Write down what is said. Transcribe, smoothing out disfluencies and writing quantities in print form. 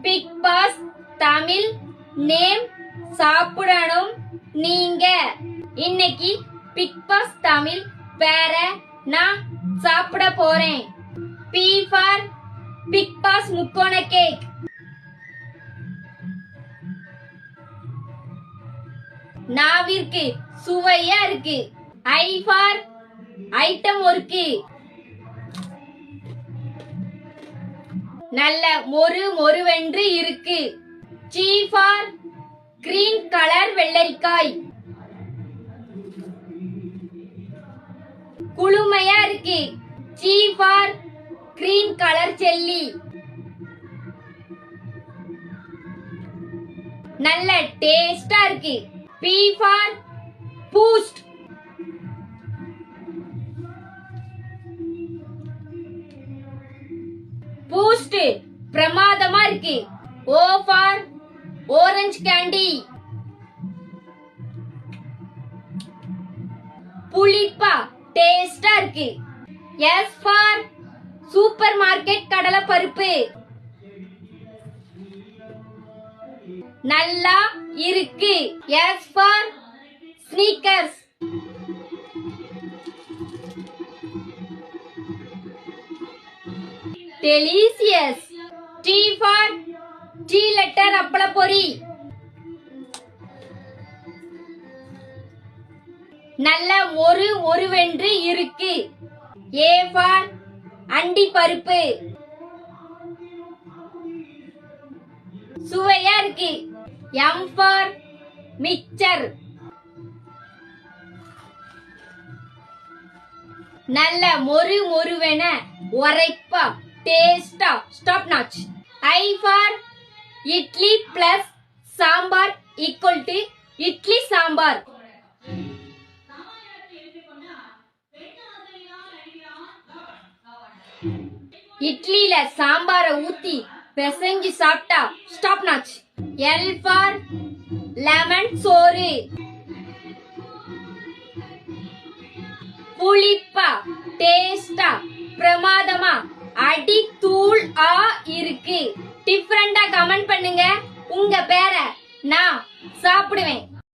Big pass Tamil name சாப்பிடணும் நீங்க. இன்னைக்கு பிக் பாஸ் தமிழ் வேற நான் சாப்பிட போறேன். பி ஃபார் பிக் பாஸ் முக்கோண கேக். நாவிற்கு சுவையா இருக்கு. I for item work. நல்ல மொறு மொறுவென்று இருக்கு. சி ஃபார் கிரீன் கலர் வெள்ளரிக்காய். குளுமையா இருக்கு. C for green colour Selli. நல்ல டேஸ்டா இருக்கு. B for boost. பூஸ்ட் பிரமாதமா இருக்கு. ஓ ஃபார் ஆரஞ்சு கேண்டி. புளிப்பா டேஸ்டா இருக்கு. எஸ் ஃபார் சூப்பர் மார்க்கெட் கடலை பருப்பு. நல்லா இருக்கு. S for sneakers. Delicious. T for T letter அப்பள பொரி. நல்ல மொறு மொறுவென்று இருக்கு. ஏ ஃபார் அண்டி பருப்பு. சுவையா இருக்கு. M for mixture. நல்ல மொறு மொறுவென உரைப்பா டேஸ்டா top notch. I for idli plus sambar equal to idli sambar. இட்லில சாம்பார ஊத்தி பிசைஞ்சு சாப்பிட்டா top notch. L for lemon சோறு. புளிப்பா டேஸ்டா பிரமாதமா அடி தூள் ஆ இருக்கு. டிஃபரண்டா கமெண்ட் பண்ணுங்க. உங்க பேரை நான் சாப்பிடுவேன்.